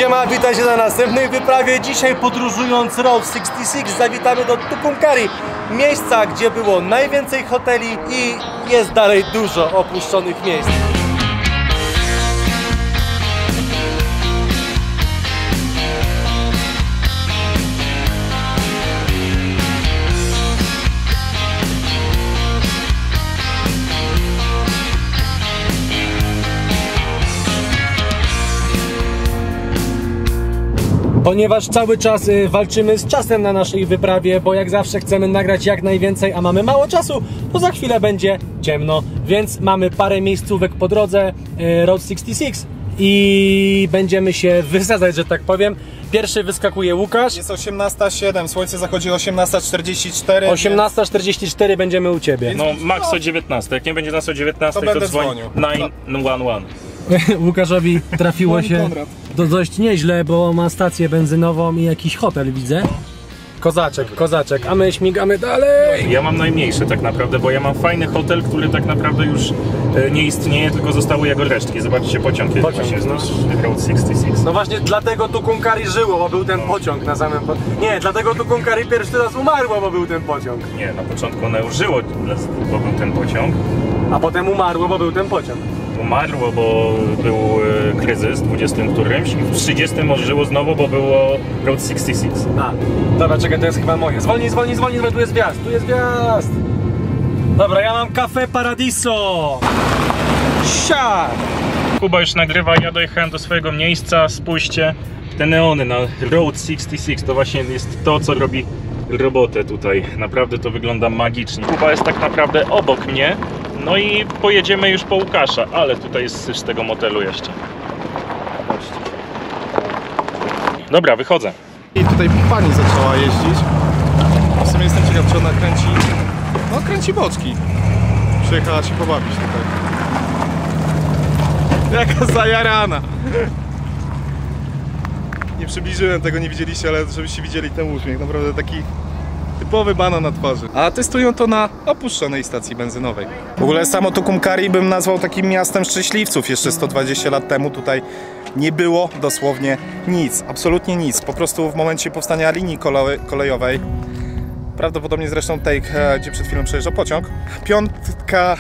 Siema, witajcie na następnej wyprawie. Dzisiaj podróżując Route 66 zawitamy do Tucumcari, miejsca, gdzie było najwięcej hoteli i jest dalej dużo opuszczonych miejsc. Ponieważ cały czas walczymy z czasem na naszej wyprawie, bo jak zawsze chcemy nagrać jak najwięcej, a mamy mało czasu, to za chwilę będzie ciemno, więc mamy parę miejscówek po drodze Route 66 i będziemy się wysadzać, że tak powiem. Pierwszy wyskakuje Łukasz. Jest 18:07, słońce zachodzi o 18:44. 18:44 będziemy u Ciebie. No max o 19, jak nie będzie nas o 19, to to będę dzwoń dzwonił. 911. Łukaszowi trafiło się dość nieźle, bo ma stację benzynową i jakiś hotel widzę. Kozaczek, a my śmigamy dalej. Ja mam najmniejszy tak naprawdę, bo ja mam fajny hotel, który tak naprawdę już nie istnieje, tylko zostały jego resztki. Zobaczcie, pociąg jest właśnie z Route 66. No właśnie dlatego Tucumcari żyło, bo był ten pociąg na samym... Nie, dlatego Tucumcari pierwszy raz umarło, bo był ten pociąg. Nie, na początku ono już żyło, bo był ten pociąg. A potem umarło, bo był ten pociąg. Umarło, bo był kryzys w 20 którymś i w 30 ożyło znowu, bo było Route 66. A, dobra, czekaj, to jest chyba moje. Zwolnij, tu jest wjazd, Dobra, ja mam Cafe Paradiso. Sia! Kuba już nagrywa, ja dojechałem do swojego miejsca, spójrzcie. Te neony na Route 66 to właśnie jest to, co robi robotę tutaj. Naprawdę to wygląda magicznie. Kuba jest tak naprawdę obok mnie. No i pojedziemy już po Łukasza, ale tutaj jest syf z tego motelu jeszcze. Chodźcie. Dobra, wychodzę. I tutaj pani zaczęła jeździć. W sumie jestem ciekaw, czy ona kręci... No, kręci boczki. Przyjechała się pobawić tutaj. Jaka zajarana! Nie przybliżyłem tego, nie widzieliście, ale żebyście widzieli ten uśmiech. Naprawdę taki... typowy banan na twarzy. A testują to na opuszczonej stacji benzynowej. W ogóle samo Tucumcari bym nazwał takim miastem szczęśliwców. Jeszcze 120 lat temu tutaj nie było dosłownie nic. Absolutnie nic. Po prostu w momencie powstania linii kolejowej, prawdopodobnie zresztą tej, gdzie przed chwilą przejeżdżał pociąg, piątka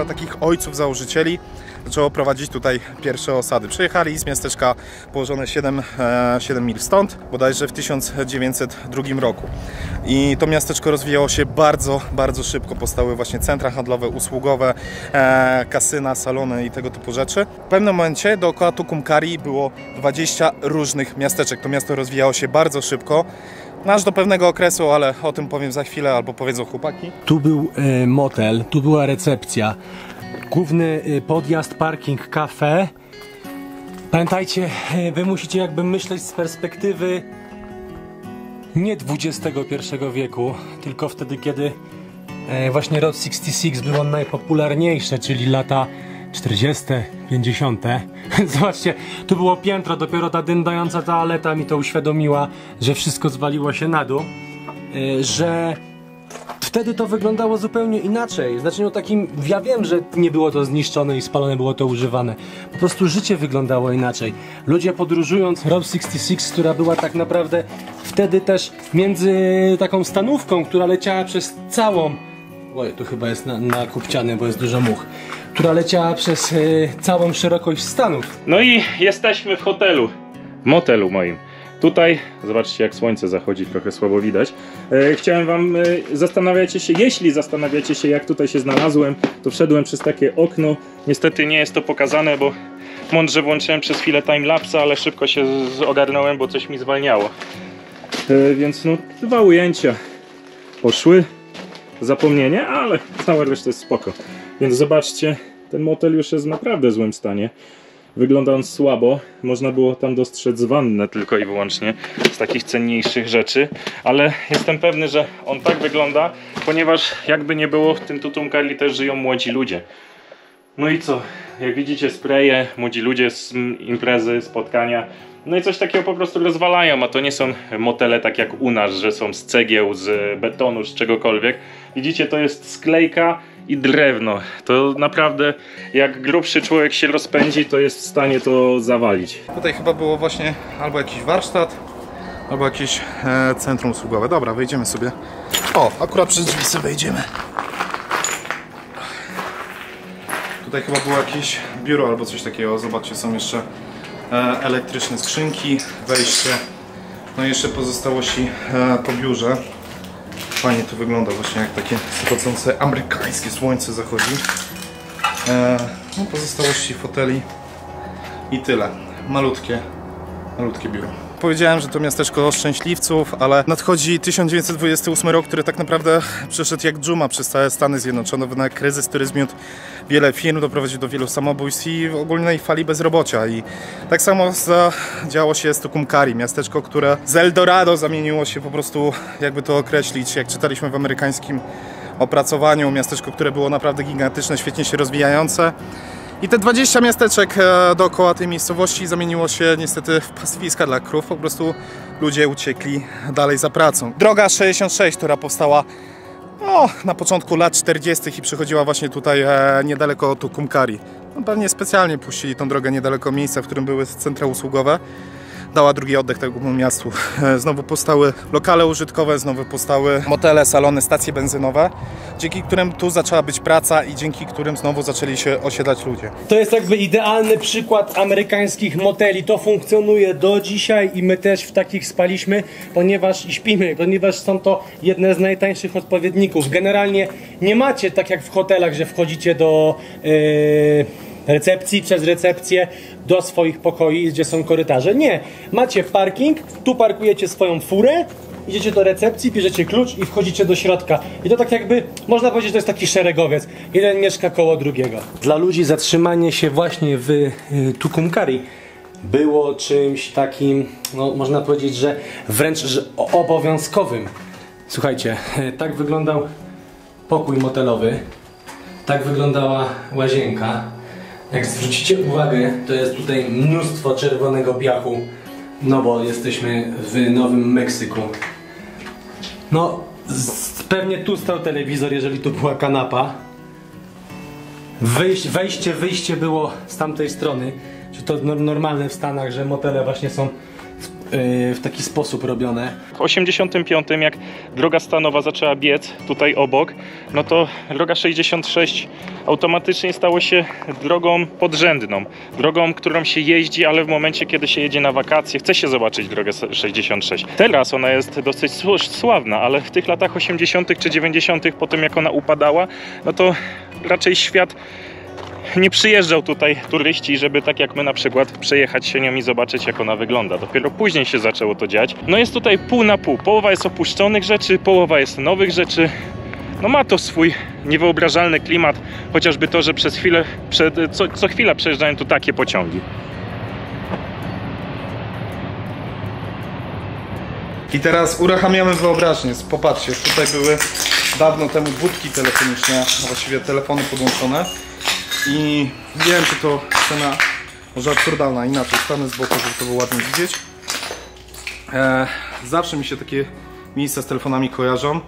takich ojców założycieli zaczęło prowadzić tutaj pierwsze osady. Przyjechali z miasteczka położone 7 mil stąd, bodajże w 1902 roku. I to miasteczko rozwijało się bardzo, bardzo szybko. Powstały właśnie centra handlowe, usługowe, kasyna, salony i tego typu rzeczy. W pewnym momencie dookoła Tucumcari było 20 różnych miasteczek. To miasto rozwijało się bardzo szybko. Aż do pewnego okresu, ale o tym powiem za chwilę, albo powiedzą chłopaki. Tu był motel, tu była recepcja. Główny podjazd, parking, kafe. Pamiętajcie, wy musicie jakby myśleć z perspektywy nie XXI wieku, tylko wtedy, kiedy właśnie Route 66 było najpopularniejsze, czyli lata 40., 50. Zobaczcie, tu było piętro, dopiero ta dyndająca toaleta mi to uświadomiła, że wszystko zwaliło się na dół, że wtedy to wyglądało zupełnie inaczej. Znaczy, no takim, ja wiem, że nie było to zniszczone i spalone, było to używane. Po prostu życie wyglądało inaczej. Ludzie podróżując Route 66, która była tak naprawdę wtedy też między taką stanówką, która leciała przez całą... Oj, tu chyba jest na kupciany, bo jest dużo much. Która leciała przez całą szerokość Stanów. No i jesteśmy w hotelu, w motelu moim. Tutaj, zobaczcie jak słońce zachodzi, trochę słabo widać. Chciałem wam, jeśli zastanawiacie się jak tutaj się znalazłem, to wszedłem przez takie okno. Niestety nie jest to pokazane, bo mądrze włączyłem przez chwilę timelapsa, ale szybko się ogarnąłem, bo coś mi zwalniało. Więc no, 2 ujęcia poszły. Zapomnienie, ale cała reszta jest spoko. Więc zobaczcie, ten motel już jest w naprawdę złym stanie. Wygląda on słabo, można było tam dostrzec wannę tylko i wyłącznie z takich cenniejszych rzeczy, ale jestem pewny, że on tak wygląda, ponieważ jakby nie było, w tym Tucumcari też żyją młodzi ludzie. No i co? Jak widzicie, spreje, młodzi ludzie z imprezy, spotkania, no i coś takiego po prostu rozwalają, a to nie są motele tak jak u nas, że są z cegieł, z betonu, z czegokolwiek. Widzicie, to jest sklejka i drewno. To naprawdę, jak grubszy człowiek się rozpędzi, to jest w stanie to zawalić. Tutaj chyba było właśnie albo jakiś warsztat, albo jakieś centrum usługowe. Dobra, wejdziemy sobie. O, akurat przez drzwi sobie wejdziemy. Tutaj chyba było jakieś biuro albo coś takiego. Zobaczcie, są jeszcze elektryczne skrzynki, wejście. No i jeszcze pozostałości po biurze. Fajnie to wygląda właśnie, jak takie zachodzące amerykańskie słońce zachodzi. No, pozostałości foteli i tyle. Malutkie biuro. Powiedziałem, że to miasteczko szczęśliwców, ale nadchodzi 1928 rok, który tak naprawdę przeszedł jak dżuma przez całe Stany Zjednoczone. Na kryzys, który zmiótł wiele firm, doprowadził do wielu samobójstw i ogólnej fali bezrobocia. I tak samo działo się z Tucumcari, miasteczko, które z Eldorado zamieniło się po prostu, jakby to określić, jak czytaliśmy w amerykańskim opracowaniu, miasteczko, które było naprawdę gigantyczne, świetnie się rozwijające. I te 20 miasteczek dookoła tej miejscowości zamieniło się niestety w pastwiska dla krów. Po prostu ludzie uciekli dalej za pracą. Droga 66, która powstała na początku lat 40. i przychodziła właśnie tutaj niedaleko Tucumcari. No, pewnie specjalnie puścili tą drogę niedaleko miejsca, w którym były centra usługowe. Dała drugi oddech temu miastu. Znowu powstały lokale użytkowe, znowu powstały motele, salony, stacje benzynowe, dzięki którym tu zaczęła być praca i dzięki którym znowu zaczęli się osiedlać ludzie. To jest jakby idealny przykład amerykańskich moteli. To funkcjonuje do dzisiaj i my też w takich spaliśmy, ponieważ są to jedne z najtańszych odpowiedników. Generalnie nie macie tak jak w hotelach, że wchodzicie do recepcji, przez recepcję do swoich pokoi, gdzie są korytarze. Nie, macie parking, tu parkujecie swoją furę, idziecie do recepcji, bierzecie klucz i wchodzicie do środka. I to tak jakby, można powiedzieć, że to jest taki szeregowiec. Jeden mieszka koło drugiego. Dla ludzi zatrzymanie się właśnie w Tucumcari było czymś takim, no można powiedzieć, że wręcz obowiązkowym. Słuchajcie, tak wyglądał pokój motelowy, tak wyglądała łazienka. Jak zwrócicie uwagę, to jest tutaj mnóstwo czerwonego piachu, no bo jesteśmy w Nowym Meksyku. No, pewnie tu stał telewizor, jeżeli tu była kanapa. Wyjście było z tamtej strony. Czy to normalne w Stanach, że motele właśnie są w taki sposób robione. W 85, jak droga stanowa zaczęła biec tutaj obok, no to droga 66 automatycznie stało się drogą podrzędną. Drogą, którą się jeździ, ale w momencie, kiedy się jedzie na wakacje, chce się zobaczyć drogę 66. Teraz ona jest dosyć sławna, ale w tych latach 80. czy 90. po tym, jak ona upadała, no to raczej świat nie przyjeżdżał tutaj turyści, żeby tak jak my na przykład przejechać się nią i zobaczyć, jak ona wygląda. Dopiero później się zaczęło to dziać. No jest tutaj pół na pół. Połowa jest opuszczonych rzeczy, połowa jest nowych rzeczy. No ma to swój niewyobrażalny klimat, chociażby to, że co chwila przejeżdżają tu takie pociągi. I teraz uruchamiamy wyobraźnię. Popatrzcie, tutaj były dawno temu budki telefoniczne, a właściwie telefony podłączone. I nie wiem, czy to scena może absurdalna, inaczej stanę z boku, żeby to było ładnie widzieć. Zawsze mi się takie miejsca z telefonami kojarzą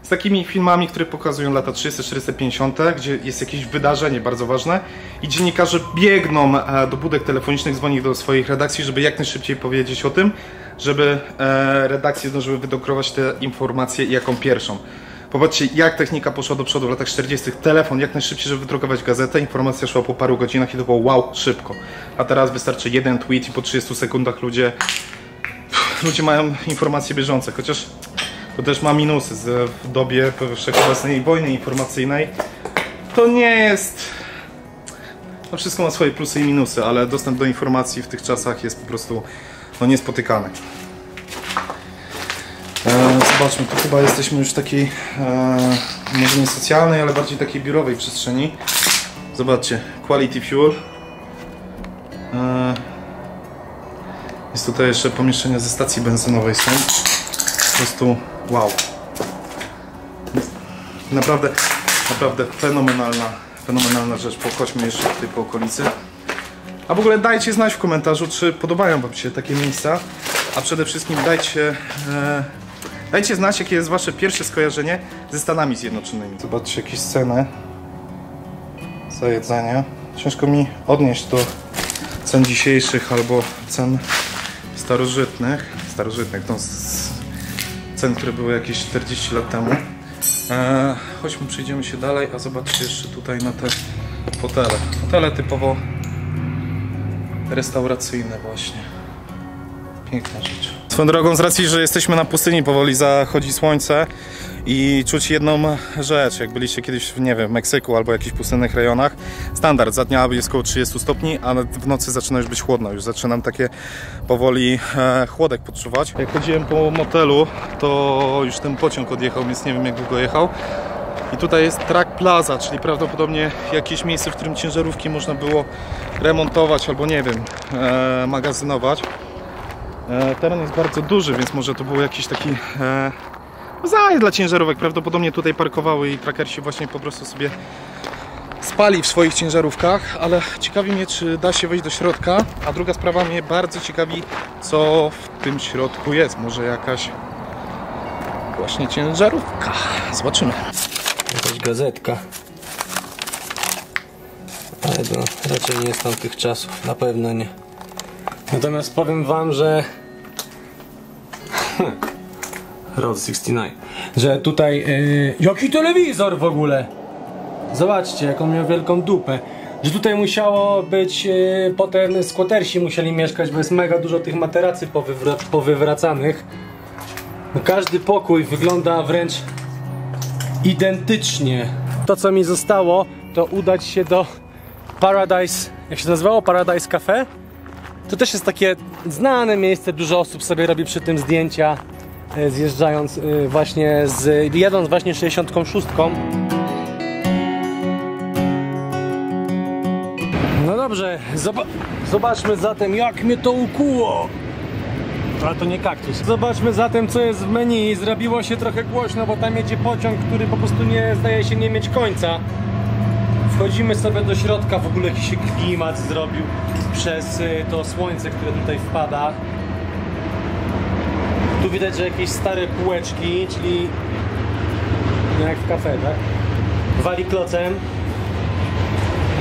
z takimi filmami, które pokazują lata 30, 40, 50, gdzie jest jakieś wydarzenie bardzo ważne i dziennikarze biegną do budek telefonicznych, dzwonić do swoich redakcji, żeby jak najszybciej powiedzieć o tym, żeby redakcje zdążyły wydrukować te informacje jaką pierwszą. Popatrzcie, jak technika poszła do przodu w latach 40. Telefon jak najszybciej, żeby wydrukować gazetę. Informacja szła po paru godzinach i to było wow, szybko. A teraz wystarczy jeden tweet i po 30 sekundach ludzie mają informacje bieżące. Chociaż to też ma minusy w dobie wszechobecnej wojny informacyjnej. To nie jest... No wszystko ma swoje plusy i minusy, ale dostęp do informacji w tych czasach jest po prostu niespotykany. Zobaczmy, tu chyba jesteśmy już w takiej, może nie socjalnej, ale bardziej takiej biurowej przestrzeni. Zobaczcie, Quality Fuel. Jest tutaj jeszcze pomieszczenia ze stacji benzynowej są. Po prostu wow. Naprawdę fenomenalna rzecz. Pochodźmy jeszcze tutaj po okolicy. A w ogóle dajcie znać w komentarzu, czy podobają wam się takie miejsca. A przede wszystkim dajcie znać, jakie jest wasze pierwsze skojarzenie ze Stanami Zjednoczonymi. Zobaczcie jakieś sceny za jedzenie. Ciężko mi odnieść do cen dzisiejszych albo cen starożytnych, no z cen, które były jakieś 40 lat temu. Chodźmy, przejdziemy się dalej, a zobaczcie jeszcze tutaj na te fotele. Fotele typowo restauracyjne właśnie. Piękna rzecz. Swoją drogą, z racji, że jesteśmy na pustyni, powoli zachodzi słońce i czuć jedną rzecz, jak byliście kiedyś, nie wiem, w Meksyku albo jakichś pustynnych rejonach. Standard, za dnia jest około 30 stopni, a w nocy zaczyna już być chłodno. Już zaczynam takie powoli chłodek podczuwać. Jak chodziłem po motelu, to już ten pociąg odjechał, więc nie wiem, jak długo jechał. I tutaj jest Truck Plaza, czyli prawdopodobnie jakieś miejsce, w którym ciężarówki można było remontować albo, nie wiem, magazynować. Teren jest bardzo duży, więc może to był jakiś taki zajazd dla ciężarówek. Prawdopodobnie tutaj parkowały i trackersi właśnie po prostu sobie spali w swoich ciężarówkach, ale ciekawi mnie, czy da się wejść do środka. A druga sprawa mnie bardzo ciekawi, co w tym środku jest. Może jakaś właśnie ciężarówka. Zobaczymy. Jakaś gazetka. Ale to raczej nie jest tamtych czasów, na pewno nie. Natomiast powiem wam, że Road 69, że tutaj jaki telewizor w ogóle! Zobaczcie, jaką miał wielką dupę. Że tutaj musiało być, potem squattersi musieli mieszkać, bo jest mega dużo tych materacy powywracanych. No, każdy pokój wygląda wręcz identycznie. To, co mi zostało, to udać się do Paradise, jak się to nazywało? Paradise Cafe? To też jest takie znane miejsce, dużo osób sobie robi przy tym zdjęcia, zjeżdżając właśnie jadąc właśnie 66. No dobrze, zobaczmy zatem, jak mnie to ukuło. Ale to nie kaktus. Zobaczmy zatem, co jest w menu. Zrobiło się trochę głośno, bo tam jedzie pociąg, który po prostu nie zdaje się nie mieć końca. Wchodzimy sobie do środka, w ogóle jakiś się klimat zrobił przez to słońce, które tutaj wpada. Tu widać, że jakieś stare półeczki, czyli jak w kafe, tak? Wali klocem.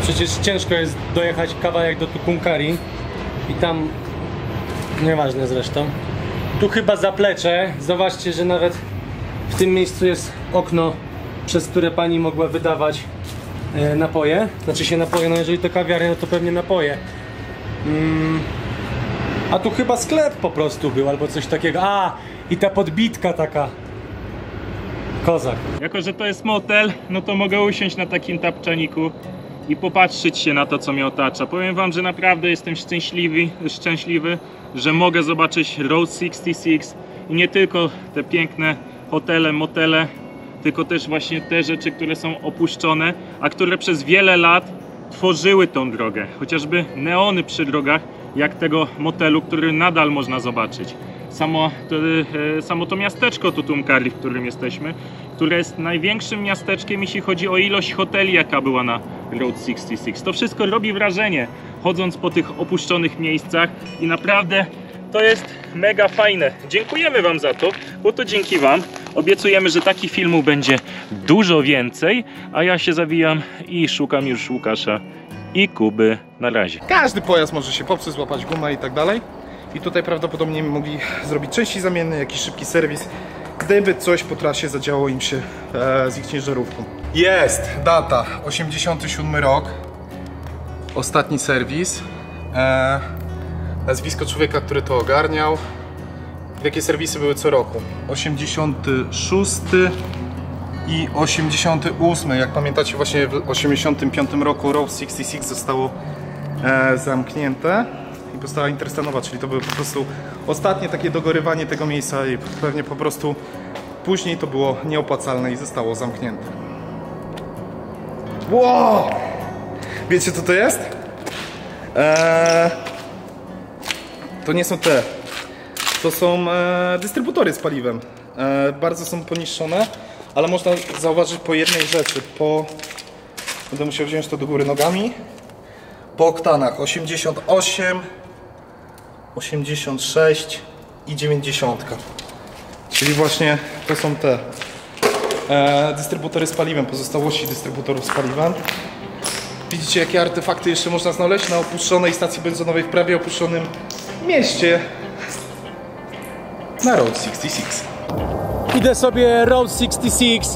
Przecież ciężko jest dojechać kawałek do Tucumcari i tam, nieważne zresztą. Tu chyba zaplecze. Zobaczcie, że nawet w tym miejscu jest okno, przez które pani mogła wydawać napoje. Znaczy się napoje, no jeżeli to kawiarnia, no to pewnie napoje. A tu chyba sklep po prostu był, albo coś takiego. A, i ta podbitka taka. Kozak. Jako że to jest motel, no to mogę usiąść na takim tapczaniku i popatrzeć się na to, co mnie otacza. Powiem wam, że naprawdę jestem szczęśliwy, że mogę zobaczyć Road 66 i nie tylko te piękne hotele, motele, tylko też właśnie te rzeczy, które są opuszczone, a które przez wiele lat tworzyły tą drogę. Chociażby neony przy drogach, jak tego motelu, który nadal można zobaczyć. Samo to miasteczko Tucumcari, w którym jesteśmy, które jest największym miasteczkiem, jeśli chodzi o ilość hoteli, jaka była na Road 66. To wszystko robi wrażenie, chodząc po tych opuszczonych miejscach i naprawdę to jest mega fajne. Dziękujemy wam za to, bo to dzięki wam obiecujemy, że takich filmów będzie dużo więcej, a ja się zawijam i szukam już Łukasza i Kuby. Na razie. Każdy pojazd może się popsuć, złapać gumę i tak dalej. I tutaj prawdopodobnie mogli zrobić części zamienne, jakiś szybki serwis, gdyby coś po trasie zadziało im się z ich ciężarówką. Jest data, 87 rok, ostatni serwis, nazwisko człowieka, który to ogarniał. Jakie serwisy były co roku? 86 i 88. Jak pamiętacie, właśnie w 85 roku Road 66 zostało zamknięte i powstała Interstanowa, czyli to było po prostu ostatnie takie dogorywanie tego miejsca i pewnie po prostu później to było nieopłacalne i zostało zamknięte. Wow! Wiecie, co to jest? To nie są te. To są dystrybutory z paliwem. Bardzo są poniszczone, ale można zauważyć po jednej rzeczy. Będę musiał wziąć to do góry nogami. Po oktanach 88, 86 i 90. Czyli właśnie to są te dystrybutory z paliwem, pozostałości dystrybutorów z paliwem. Widzicie, jakie artefakty jeszcze można znaleźć na opuszczonej stacji benzynowej w prawie opuszczonym mieście na Road 66. Idę sobie Road 66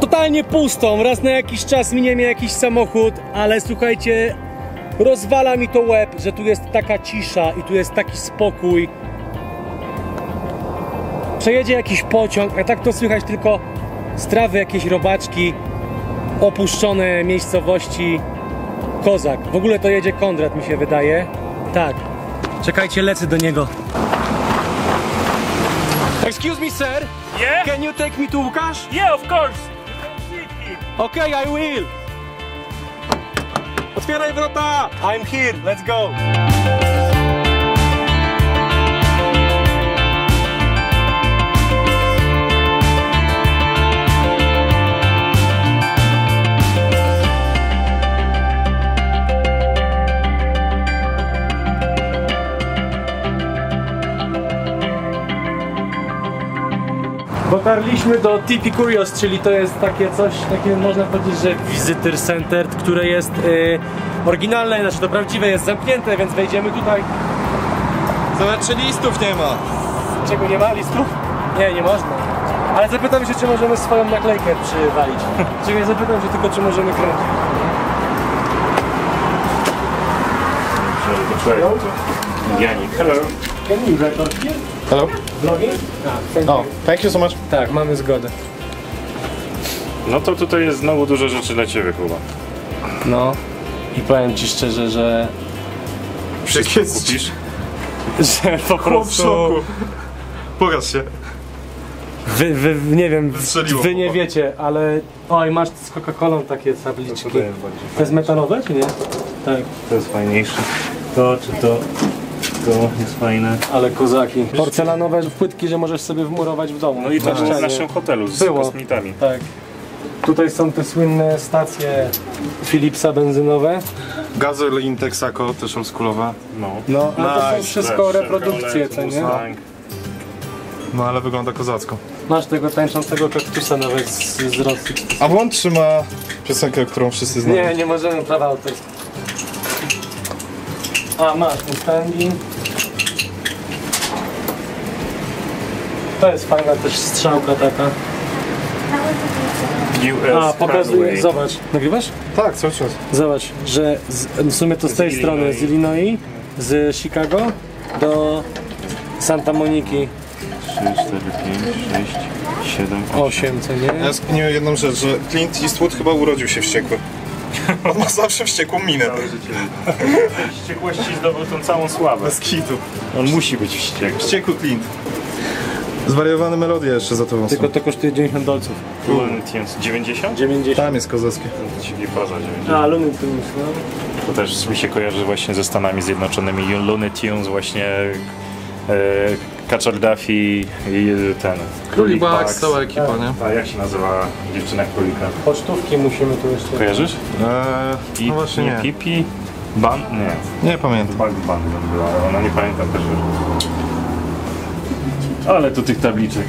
totalnie pustą, raz na jakiś czas minie mnie jakiś samochód, ale słuchajcie, rozwala mi to łeb, że tu jest taka cisza i tu jest taki spokój. Przejedzie jakiś pociąg, a tak to słychać tylko strawy, jakieś robaczki, opuszczone miejscowości. Kozak. W ogóle to jedzie Kondrat, mi się wydaje. Tak. Czekajcie, lecę do niego. Excuse me, sir. Yeah? Can you take me to Łukasz? Yeah, of course! Okay, I will. Otwieraj wrota! I'm here, let's go! Dotarliśmy do TP Curious, czyli to jest takie coś, takie można powiedzieć, że Visitor Center, które jest oryginalne, znaczy to prawdziwe, jest zamknięte, więc wejdziemy tutaj. Zobacz, czy listów nie ma. Czego nie ma? Listów? Nie, nie można. Ale zapytam się, czy możemy swoją naklejkę przywalić. Czekaj, zapytam się tylko, czy możemy kręcić. Janik, hello. Can you record here? Hello? Vlogging? Oh, thank you so much. Tak, mamy zgodę. No to tutaj jest znowu dużo rzeczy dla ciebie, Kuba. No i powiem ci szczerze, że Wszystko kupisz? że po prostu Pokaż się. wy nie wiem, Wystrzeliło wy nie chłopak. wiecie, ale oj, masz z Coca-Colą takie tabliczki. To jest metalowe, czy nie? Tak. To jest fajniejsze. To czy to? To jest fajne. Ale kozaki. Porcelanowe płytki, że możesz sobie wmurować w domu. No i to Na było w ścianie. naszym hotelu z Było. kosmitami. Tak. Tutaj są te słynne stacje Philipsa benzynowe. Gasolin Texaco, też oldschoolowa. No. No, ale to są Nice. wszystko reprodukcje, co nie? Mustang. No ale wygląda kozacko. Masz tego tańczącego kaktusa nawet z Rosji. A włącz trzyma piosenkę, którą wszyscy znają. Nie, nie możemy prawa autorskie. A, masz Mustangi. To jest fajna też strzałka taka. US A, pokazuję, Runway. zobacz. Nagrywasz? Tak, cały czas. Zobacz, że w sumie to z tej strony, Illinois. z Illinois, z Chicago do Santa Moniki 3, 4, 5, 6, 7, 8. 8, co nie? Ja skminiłem jedną rzecz, że Clint Eastwood chyba urodził się wściekły. On ma zawsze wściekłą minę. Wściekłości zdobył tą całą sławę. Bez kitu. On musi być wściekły. Wściekły Clint. Zwariowane melodie jeszcze za tobą Tylko są. to kosztuje 90 dolców. Looney Tunes 90? 90. Tam jest kozackie. Czyli poza 90. A, Looney Tunes, no. To też mi się kojarzy właśnie ze Stanami Zjednoczonymi. Looney Tunes właśnie Kaczor Duffy i ten Królik Bugs, Bugs. cała ekipa, nie? A jak się nazywa dziewczyna królika? Pocztówki musimy tu jeszcze. Kojarzysz? No właśnie nie. Pipi? Ban? Nie. Nie pamiętam. Bug Band była, ale ona nie pamiętam też. Ale tu tych tabliczek.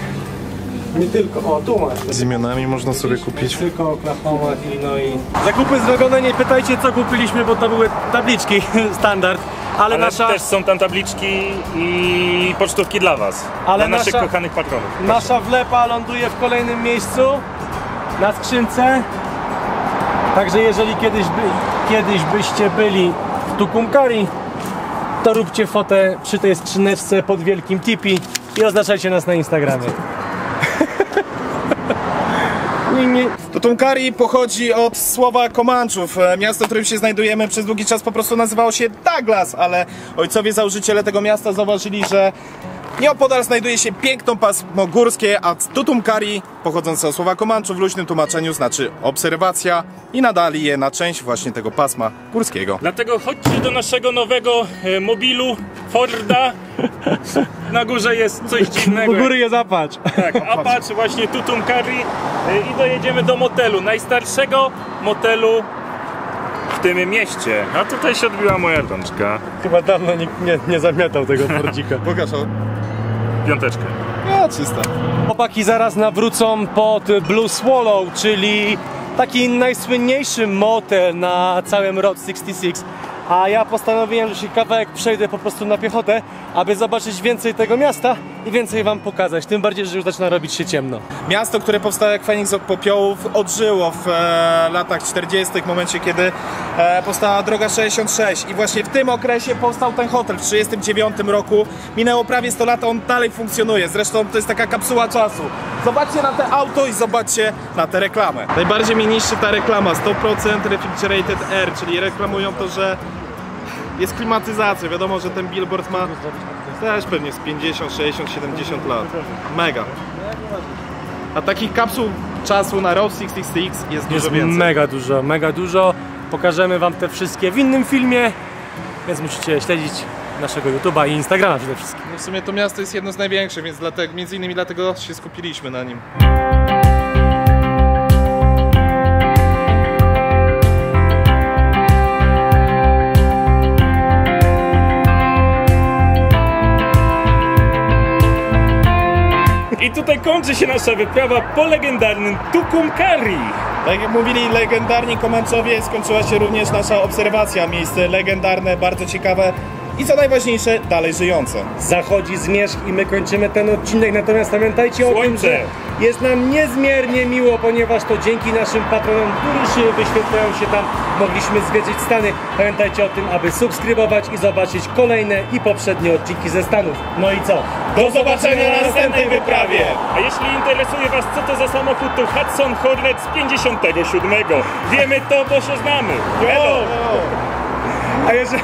Nie tylko, o tu masz. Z imionami można sobie kupić. Tylko Oklahoma, Illinois. Zakupy zrobione, nie pytajcie co kupiliśmy, bo to były tabliczki, standard. Ale nasza, też są tam tabliczki i pocztówki dla was. Ale dla naszych nasza- kochanych patronów. nasza wlepa ląduje w kolejnym miejscu, na skrzynce. Także jeżeli kiedyś byście byli w Tucumcari, to róbcie fotę przy tej skrzyneczce pod wielkim tipi i oznaczajcie nas na Instagramie. Nie. Tucumcari pochodzi od słowa Komanczów. Miasto, w którym się znajdujemy, przez długi czas po prostu nazywało się Douglas, ale ojcowie założyciele tego miasta zauważyli, że nieopodal znajduje się piękne pasmo górskie, a Tucumcari, pochodzące od słowa Komanczów, w luźnym tłumaczeniu znaczy obserwacja i nadali je na część właśnie tego pasma górskiego. Dlatego chodźcie do naszego nowego mobilu Forda. Na górze jest coś dziwnego. U góry jest Apache. Tak, Apache, właśnie Tucumcari i dojedziemy do motelu, najstarszego motelu w tym mieście. A tutaj się odbiła moja rączka. Chyba dawno nikt nie zamiatał tego Fordzika. Pokaż o. Piąteczkę. Ja, czysta. Chłopaki zaraz nawrócą pod Blue Swallow, czyli taki najsłynniejszy motel na całym Route 66. A ja postanowiłem, że się kawałek przejdę po prostu na piechotę, aby zobaczyć więcej tego miasta i więcej wam pokazać. Tym bardziej, że już zaczyna robić się ciemno. Miasto, które powstało jak Feniks od popiołów, odżyło w latach 40. w momencie, kiedy powstała droga 66 i właśnie w tym okresie powstał ten hotel w 1939 roku. Minęło prawie 100 lat, on dalej funkcjonuje. Zresztą to jest taka kapsuła czasu. Zobaczcie na te auto i zobaczcie na tę reklamę. Najbardziej mnie niszczy ta reklama, 100% refrigerated air, czyli reklamują to, że jest klimatyzacja. Wiadomo, że ten billboard ma też pewnie z 50, 60, 70 lat. Mega. A takich kapsuł czasu na Route 66 jest dużo więcej. Mega dużo. Pokażemy wam te wszystkie w innym filmie, więc musicie śledzić naszego YouTube'a i Instagrama przede wszystkim. No w sumie to miasto jest jedno z największych, więc dlatego, między innymi dlatego się skupiliśmy na nim. I tutaj kończy się nasza wyprawa po legendarnym Tucumcari. Tak jak mówili legendarni Komanczowie, skończyła się również nasza obserwacja. Miejsce legendarne, bardzo ciekawe i co najważniejsze, dalej żyjące. Zachodzi zmierzch i my kończymy ten odcinek, natomiast pamiętajcie o tym, że jest nam niezmiernie miło, ponieważ to dzięki naszym patronom, którzy wyświetlają się tam, mogliśmy zwiedzić Stany. Pamiętajcie o tym, aby subskrybować i zobaczyć kolejne i poprzednie odcinki ze Stanów. No i co? Do zobaczenia na następnej wyprawie! A jeśli interesuje was, co to za samochód, to Hudson Hornet z 57. Wiemy to, bo się znamy. A jeżeli...